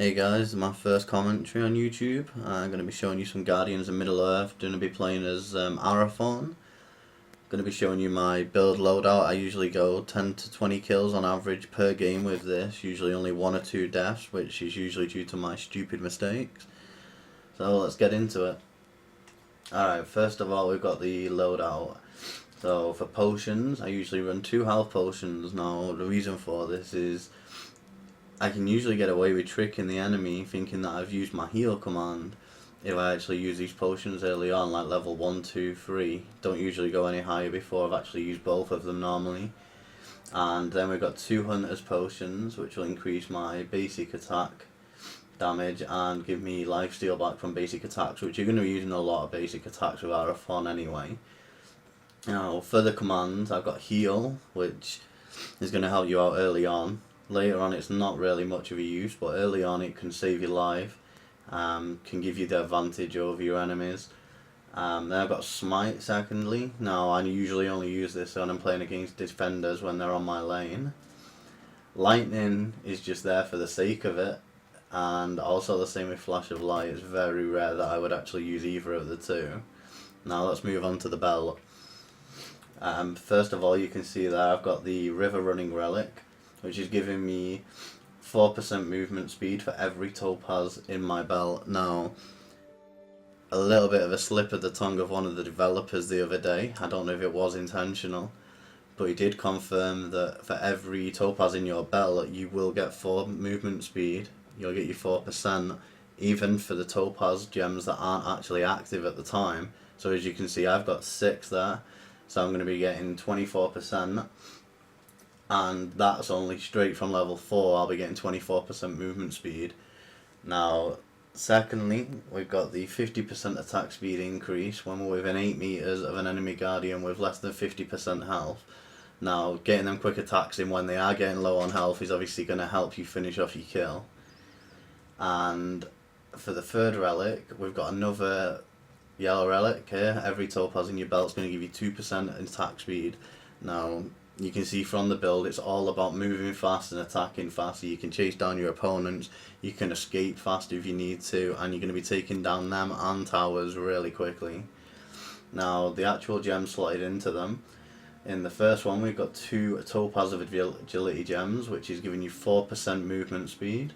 Hey guys, this is my first commentary on YouTube. I'm going to be showing you some Guardians of Middle-earth. Going to be playing as Arathorn. Going to be showing you my build loadout. I usually go 10 to 20 kills on average per game with this. Usually only 1 or 2 deaths, which is usually due to my stupid mistakes. So let's get into it. Alright, first of all we've got the loadout. So for potions, I usually run 2 health potions. Now the reason for this is I can usually get away with tricking the enemy thinking that I've used my heal command if I actually use these potions early on, like level 1, 2, 3. Don't usually go any higher before I've actually used both of them normally. And then we've got 2 Hunter's potions, which will increase my basic attack damage and give me lifesteal back from basic attacks, which you're going to be using a lot of basic attacks with Arathorn anyway. Now for the commands, I've got heal, which is going to help you out early on. Later on it's not really much of a use, but early on it can save your life, can give you the advantage over your enemies. Then I've got Smite secondly. Now I usually only use this when I'm playing against defenders when they're on my lane. Lightning is just there for the sake of it, and also the same with Flash of Light. It's very rare that I would actually use either of the two. Now let's move on to the belt. First of all, you can see there I've got the River Running Relic, which is giving me 4% movement speed for every topaz in my belt. Now, a little bit of a slip of the tongue of one of the developers the other day, I don't know if it was intentional, but he did confirm that for every topaz in your belt you will get 4 movement speed. You'll get your 4%, even for the topaz gems that aren't actually active at the time. So as you can see, I've got 6 there, so I'm going to be getting 24%. And that's only straight from level 4. I'll be getting 24% movement speed. Now, secondly, we've got the 50% attack speed increase when we're within 8 meters of an enemy guardian with less than 50% health. Now, getting them quick attacks in when they are getting low on health is obviously going to help you finish off your kill. And for the third relic, we've got another yellow relic here. Every topaz in your belt is going to give you 2% attack speed. Now, you can see from the build it's all about moving fast and attacking fast, so you can chase down your opponents, you can escape fast if you need to, and you're going to be taking down them and towers really quickly. Now the actual gems slotted into them. In the first one we've got 2 topaz of agility gems, which is giving you 4% movement speed.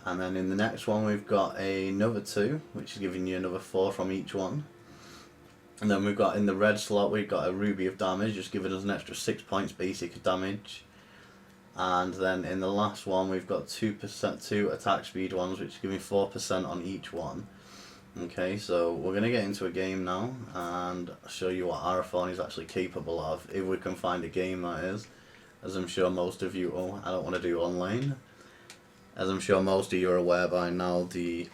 And then in the next one we've got another 2, which is giving you another 4 from each one. And then we've got in the red slot, we've got a Ruby of Damage, just giving us an extra 6 points basic damage. And then in the last one, we've got 2% attack speed ones, which is giving 4% on each one. Okay, so we're going to get into a game now, and show you what Arathorn is actually capable of, if we can find a game that is. As I'm sure most of you, I don't want to do online. As I'm sure most of you are aware by now, the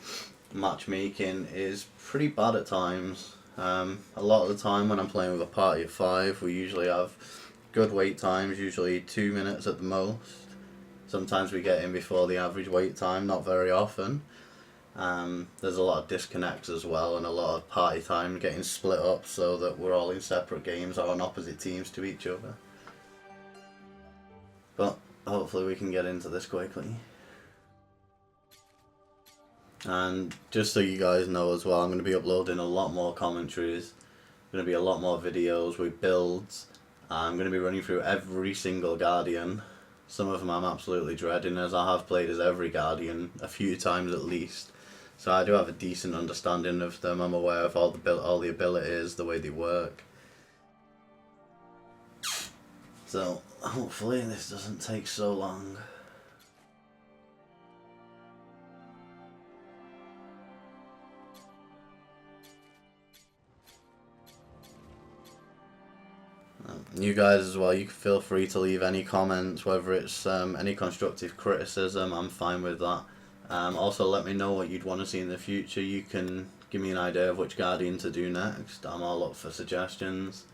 matchmaking is pretty bad at times. A lot of the time when I'm playing with a party of 5, we usually have good wait times, usually 2 minutes at the most. Sometimes we get in before the average wait time, not very often. There's a lot of disconnects as well, and a lot of party time getting split up so that we're all in separate games or on opposite teams to each other. But hopefully we can get into this quickly. And just so you guys know as well, I'm going to be uploading a lot more commentaries, going to be a lot more videos with builds. I'm going to be running through every single Guardian. Some of them I'm absolutely dreading, as I have played as every Guardian a few times at least. So I do have a decent understanding of them. I'm aware of all the abilities, the way they work. So hopefully this doesn't take so long. You guys as well, you can feel free to leave any comments, whether it's any constructive criticism, I'm fine with that. Also let me know what you'd want to see in the future. You can give me an idea of which Guardian to do next. I'm all up for suggestions.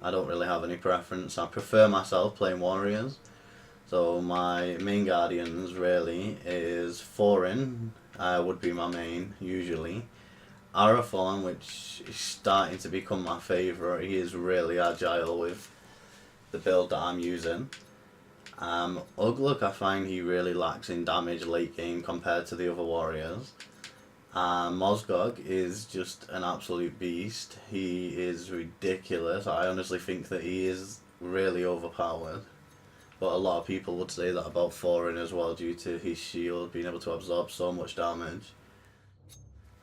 I don't really have any preference. I prefer myself playing Warriors. So my main Guardians really is Thorin, would be my main usually. Arathorn, which is starting to become my favourite. He is really agile with the build that I'm using. Ugluk, I find he really lacks in damage late game compared to the other warriors. Mozgog is just an absolute beast. He is ridiculous. I honestly think that he is really overpowered. But a lot of people would say that about Thorin as well, due to his shield being able to absorb so much damage.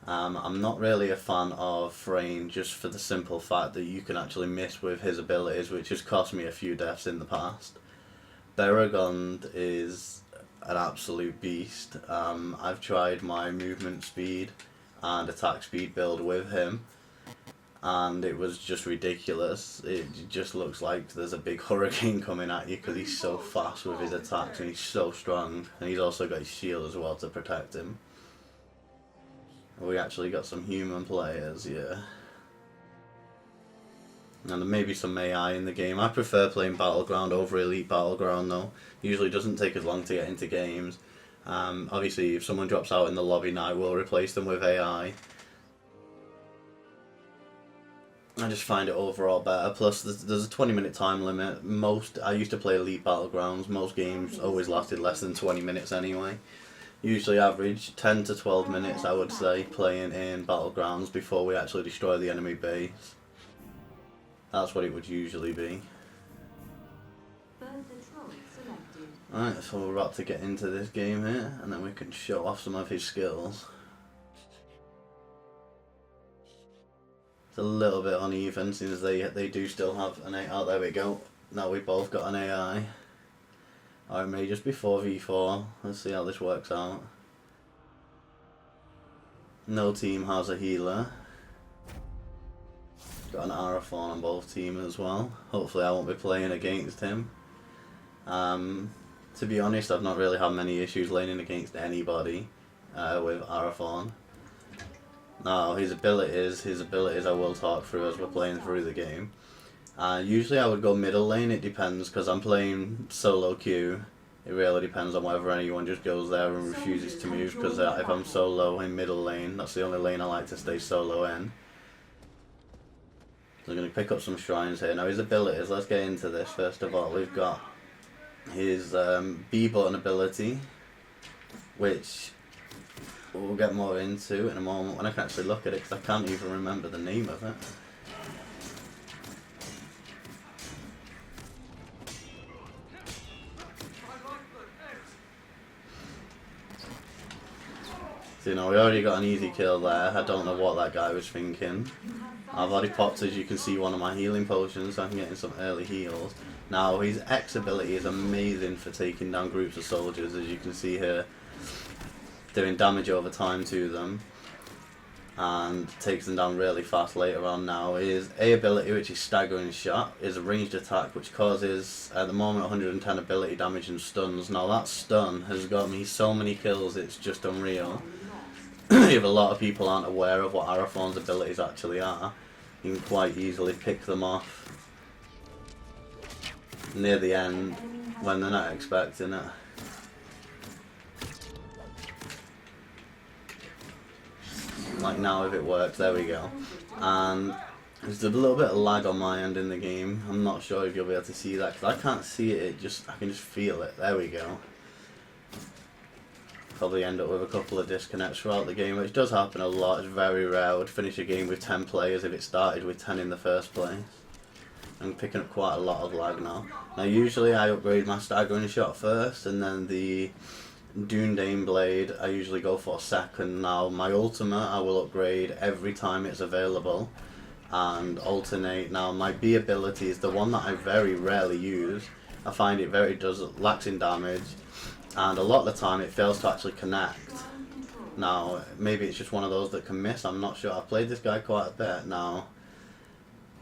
I'm not really a fan of Thrain, just for the simple fact that you can actually miss with his abilities, which has cost me a few deaths in the past. Beregond is an absolute beast. I've tried my movement speed and attack speed build with him, and it was just ridiculous. It just looks like there's a big hurricane coming at you because he's so fast with his attacks and he's so strong, and he's also got his shield as well to protect him. We actually got some human players, yeah. And there may be some AI in the game. I prefer playing Battleground over Elite Battleground though. Usually doesn't take as long to get into games. Obviously if someone drops out in the lobby now, we'll replace them with AI. I just find it overall better. Plus there's a 20-minute time limit. I used to play Elite Battlegrounds. Most games always lasted less than 20 minutes anyway. Usually average 10 to 12 minutes, I would say, playing in Battlegrounds before we actually destroy the enemy base. That's what it would usually be. Alright, so we're about to get into this game here, and then we can show off some of his skills. It's a little bit uneven, since they do still have an AI. Oh, there we go. Now we both got an AI. Or it may just be 4v4. Let's see how this works out. No team has a healer. Got an Arathorn on both teams as well. Hopefully I won't be playing against him. To be honest, I've not really had many issues laning against anybody with Arathorn. Now his abilities I will talk through as we're playing through the game. Usually I would go middle lane, it depends, because I'm playing solo queue. It really depends on whether anyone just goes there and refuses to move, because if I'm solo in middle lane, that's the only lane I like to stay solo in. So I'm going to pick up some shrines here. Now his abilities, let's get into this first of all. We've got his B button ability, which we'll get more into in a moment when I can actually look at it, because I can't even remember the name of it. So, you know, we already got an easy kill there. I don't know what that guy was thinking. I've already popped, as you can see, one of my healing potions, so I can get in some early heals. Now, his X ability is amazing for taking down groups of soldiers, as you can see here. Doing damage over time to them. And takes them down really fast later on. Now, his A ability, which is Staggering Shot, is a ranged attack which causes, at the moment, 110 ability damage and stuns. Now, that stun has got me so many kills, it's just unreal. If a lot of people aren't aware of what Arathorn's abilities actually are, you can quite easily pick them off near the end when they're not expecting it. Like now, if it works, there we go. And there's a little bit of lag on my end in the game. I'm not sure if you'll be able to see that, because I can't see it, I can just feel it. There we go. Probably end up with a couple of disconnects throughout the game, which does happen a lot. It's very rare. I would finish a game with 10 players if it started with 10 in the first place. I'm picking up quite a lot of lag now. Now usually I upgrade my Staggering Shot first, and then the Dune Blade I usually go for second. Now my ultimate I will upgrade every time it's available and alternate. Now my B ability is the one that I very rarely use. I find it lacks in damage, and a lot of the time it fails to actually connect. Now maybe it's just one of those that can miss, I'm not sure. I've played this guy quite a bit now.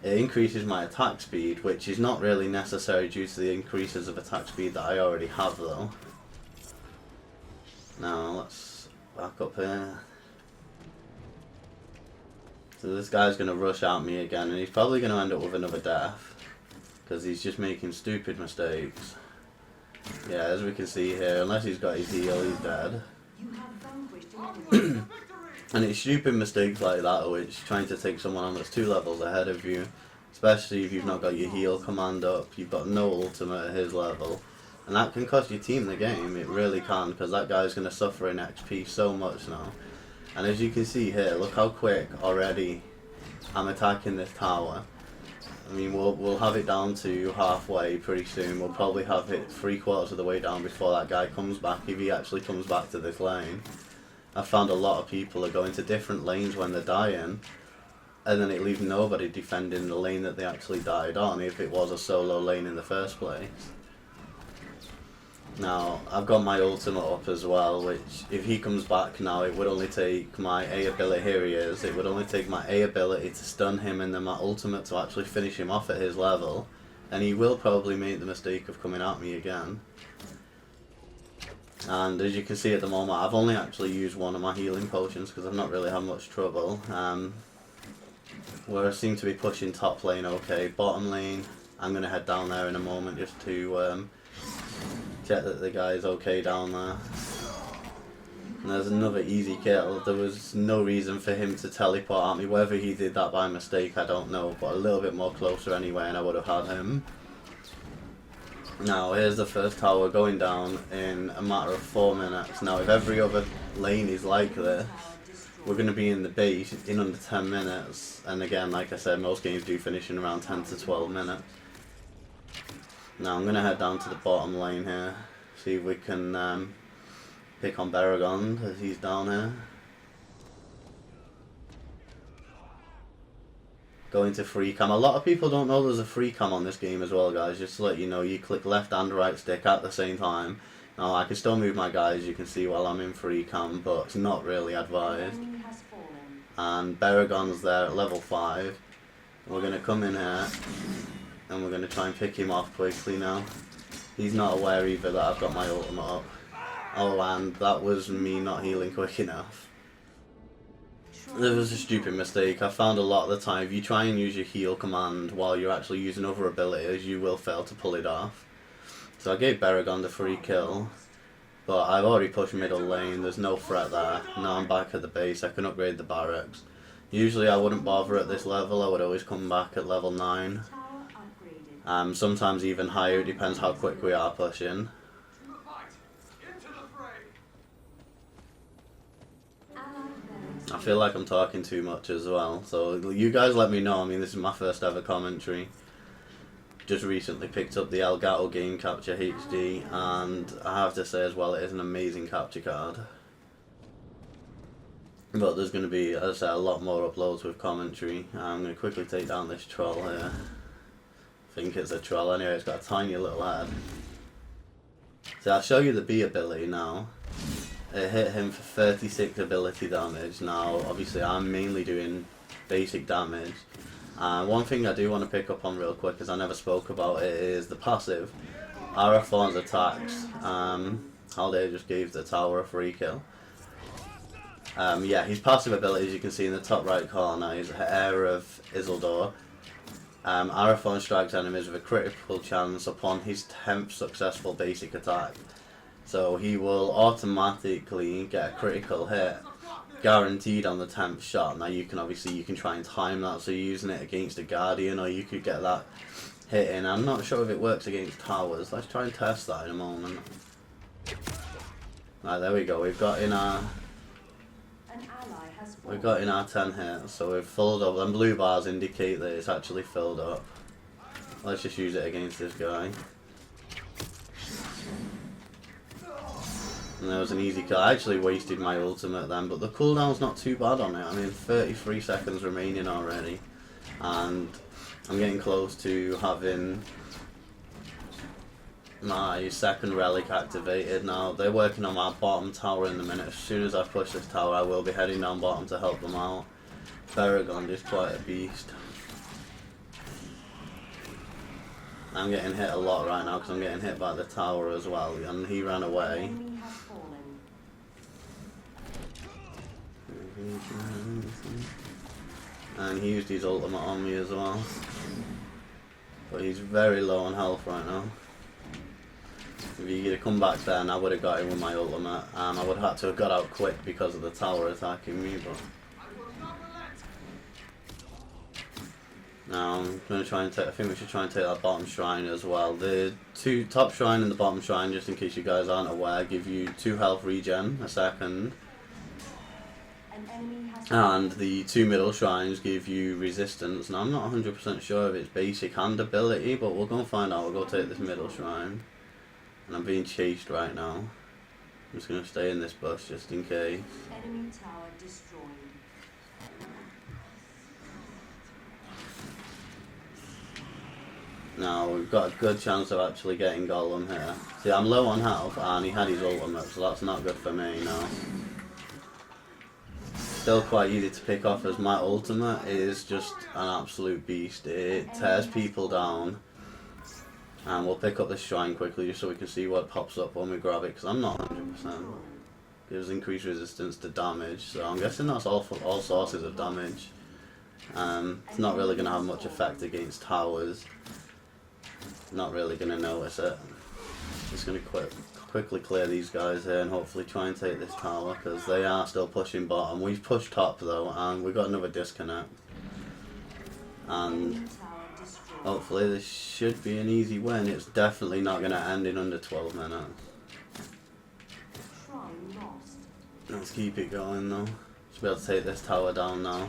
It increases my attack speed, which is not really necessary due to the increases of attack speed that I already have though. Now let's back up here. So this guy's going to rush at me again, and he's probably going to end up with another death, because he's just making stupid mistakes. Yeah, as we can see here, unless he's got his heal, he's dead. And it's stupid mistakes like that, which trying to take someone on that's 2 levels ahead of you, especially if you've not got your heal command up, you've got no ultimate at his level, And that can cost your team the game, it really can, because that guy's going to suffer in XP so much now. And as you can see here, look how quick already I'm attacking this tower. I mean, we'll have it down to halfway pretty soon. We'll probably have it 3/4 of the way down before that guy comes back, if he actually comes back to this lane. I found a lot of people are going to different lanes when they're dying, and then it leaves nobody defending the lane that they actually died on, if it was a solo lane in the first place. Now, I've got my ultimate up as well, which if he comes back now, it would only take my A ability, here he is, it would only take my A ability to stun him and then my ultimate to actually finish him off at his level, and he will probably make the mistake of coming at me again. And as you can see at the moment, I've only actually used one of my healing potions because I've not really had much trouble. Where I seem to be pushing top lane okay, bottom lane, I'm going to head down there in a moment just to check that the guy's okay down there. And there's another easy kill. There was no reason for him to teleport at me. Whether he did that by mistake, I don't know, but a little bit more closer anyway and I would have had him. Now here's the first tower going down in a matter of 4 minutes. Now if every other lane is like this, we're going to be in the base in under 10 minutes. And again, like I said, most games do finish in around 10 to 12 minutes. Now I'm going to head down to the bottom lane here, see if we can pick on Baragon as he's down here. Going to free cam. A lot of people don't know there's a free cam on this game as well, guys. Just to let you know, you click left and right stick at the same time. Now I can still move my guys, you can see, while I'm in free cam, but it's not really advised. And Baragon's there at level 5. We're going to come in here and we're going to try and pick him off quickly now. He's not aware either that I've got my ultimate up. Oh, and that was me not healing quick enough. There was a stupid mistake. I found a lot of the time, if you try and use your heal command while you're actually using other abilities, you will fail to pull it off. So I gave Baragon the free kill, but I've already pushed middle lane, there's no threat there. Now I'm back at the base, I can upgrade the barracks. Usually I wouldn't bother at this level, I would always come back at level 9. Sometimes even higher, it depends how quick we are pushing. I feel like I'm talking too much as well, so you guys let me know. I mean, this is my first ever commentary. Just recently picked up the Elgato Game Capture HD, and I have to say as well, it is an amazing capture card. But there's going to be, as I said, a lot more uploads with commentary. I'm going to quickly take down this troll here. I think it's a troll anyway, it's got a tiny little head. So I'll show you the B ability now. It hit him for 36 ability damage. Now obviously I'm mainly doing basic damage. One thing I do want to pick up on real quick, as I never spoke about it, is the passive. Arathorn's attacks. Halday just gave the tower a free kill. Yeah, his passive ability, as you can see in the top right corner, is Heir of Isildur. Arathorn strikes enemies with a critical chance upon his 10th successful basic attack. So he will automatically get a critical hit, guaranteed on the 10th shot. Now you can try and time that, so you're using it against a Guardian, or you could get that hit in. I'm not sure if it works against towers. Let's try and test that in a moment. Right, there we go. We've got in our 10 hits, so we've filled up. And blue bars indicate that it's actually filled up. Let's just use it against this guy. And there was an easy kill. I actually wasted my ultimate then, but the cooldown's not too bad on it. I mean, 33 seconds remaining already. And I'm getting close to having my second relic activated now. They're working on my bottom tower in the minute. As soon as I push this tower, I will be heading down bottom to help them out. Baragon is quite a beast. I'm getting hit a lot right now because I'm getting hit by the tower as well, and he ran away. And he used his ultimate on me as well. But he's very low on health right now. If he had come back then, I would have got him with my ultimate. I would have had to have got out quick because of the tower attacking me, but... Now I'm going to try and take, I think we should try and take that bottom shrine as well. The top shrine and the bottom shrine, just in case you guys aren't aware, give you 2 health regen a second. And the 2 middle shrines give you resistance. Now I'm not 100% sure if it's basic and ability, but we'll go and find out. We'll go take this middle shrine. And I'm being chased right now. I'm just going to stay in this bush just in case. Enemy tower destroyed. Now we've got a good chance of actually getting Golem here. See, I'm low on health and he had his ultimate, so that's not good for me now. Still quite easy to pick off as my ultimate is just an absolute beast. It tears people down. And we'll pick up this shrine quickly just so we can see what pops up when we grab it, because I'm not 100%. Gives increased resistance to damage, so I'm guessing that's all sources of damage. It's not really going to have much effect against towers. Not really going to notice it. Just going to quickly clear these guys here and hopefully try and take this tower, because they are still pushing bottom. We've pushed top though, and we've got another disconnect. And hopefully this should be an easy win. It's definitely not going to end in under 12 minutes. Let's keep it going though. Should be able to take this tower down now.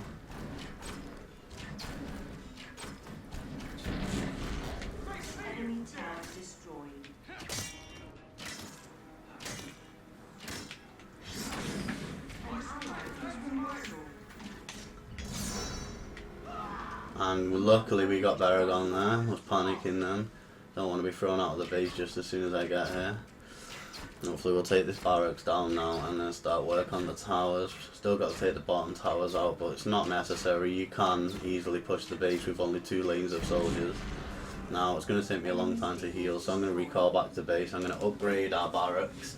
And luckily we got Baragon there. I was panicking then. Don't want to be thrown out of the base just as soon as I get here. And hopefully we'll take this barracks down now and then start work on the towers. Still got to take the bottom towers out, but it's not necessary. You can easily push the base with only 2 lanes of soldiers. Now it's going to take me a long time to heal, so I'm going to recall back to base. I'm going to upgrade our barracks.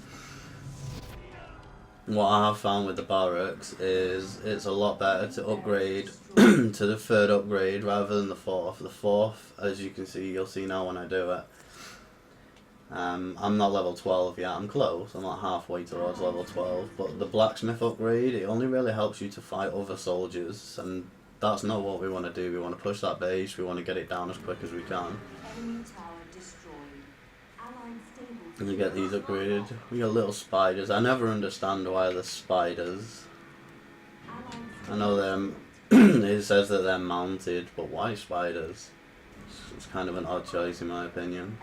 What I have found with the barracks is it's a lot better to upgrade to the 3rd upgrade rather than the 4th. The 4th, as you can see, you'll see now when I do it. I'm not level 12 yet, I'm close, I'm like halfway towards level 12, but the blacksmith upgrade, it only really helps you to fight other soldiers, and that's not what we want to do. We want to push that base, we want to get it down as quick as we can. And we get these upgraded. We got little spiders. I never understand why the spiders. I know them. It says that they're mounted, but why spiders? It's kind of an odd choice in my opinion.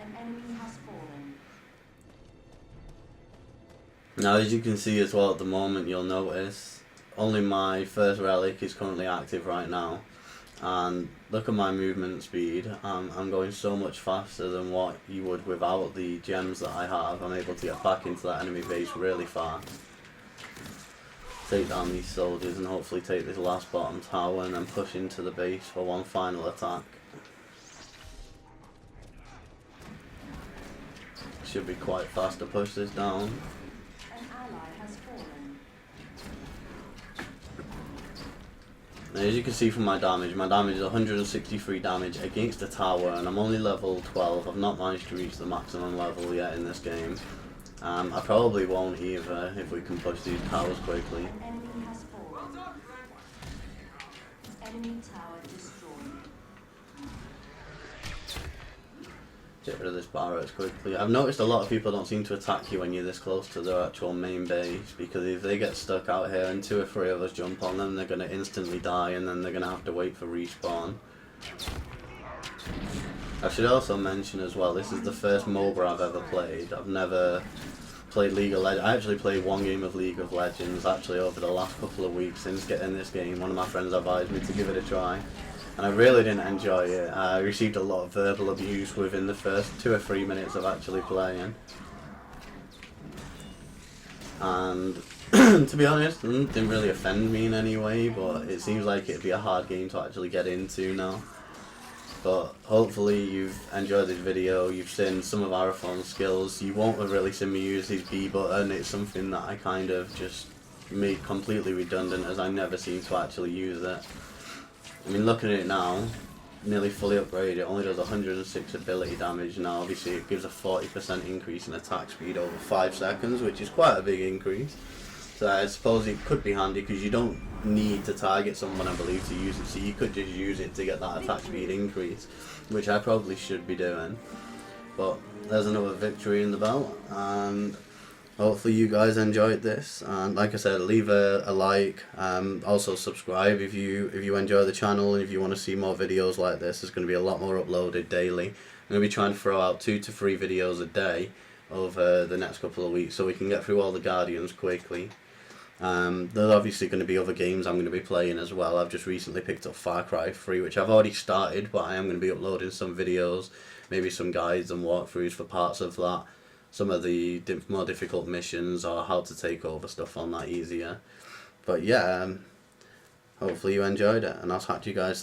Now, as you can see as well at the moment, you'll notice only my 1st relic is currently active right now. And look at my movement speed. I'm going so much faster than what you would without the gems that I have. I'm able to get back into that enemy base really fast. Take down these soldiers and hopefully take this last bottom tower and then push into the base for one final attack. Should be quite fast to push this down. Now, as you can see from my damage is 163 damage against the tower, and I'm only level 12. I've not managed to reach the maximum level yet in this game. I probably won't either if we can push these towers quickly. Enemy tower destroyed. Get rid of this barracks quickly. I've noticed a lot of people don't seem to attack you when you're this close to their actual main base, because if they get stuck out here and 2 or 3 of us jump on them, they're going to instantly die and then they're going to have to wait for respawn. I should also mention as well, this is the first MOBA I've ever played. I've never played League of Legends. I actually played 1 game of League of Legends actually over the last couple of weeks since getting this game. One of my friends advised me to give it a try. And I really didn't enjoy it. I received a lot of verbal abuse within the first 2 or 3 minutes of actually playing. And to be honest, it didn't really offend me in any way, but it seems like it'd be a hard game to actually get into now. But hopefully you've enjoyed this video, you've seen some of Arathorn's skills. You won't have really seen me use his B button. It's something that I kind of just made completely redundant, as I never seem to actually use it. I mean, looking at it now, nearly fully upgraded, it only does 106 ability damage. Now obviously it gives a 40% increase in attack speed over 5 seconds, which is quite a big increase. So So I suppose it could be handy because you don't need to target someone, I believe, to use it. So you could just use it to get that attack speed increase, which I probably should be doing. But there's another victory in the belt, and hopefully you guys enjoyed this. And like I said, leave a like. Also subscribe if you enjoy the channel and if you want to see more videos like this. There's going to be a lot more uploaded daily. I'm going to be trying to throw out 2 to 3 videos a day over the next couple of weeks so we can get through all the Guardians quickly. There's obviously going to be other games I'm going to be playing as well. I've just recently picked up Far Cry 3, which I've already started, but I am going to be uploading some videos, maybe some guides and walkthroughs for parts of that, some of the more difficult missions, or how to take over stuff on that easier. But yeah, hopefully you enjoyed it, and I'll talk to you guys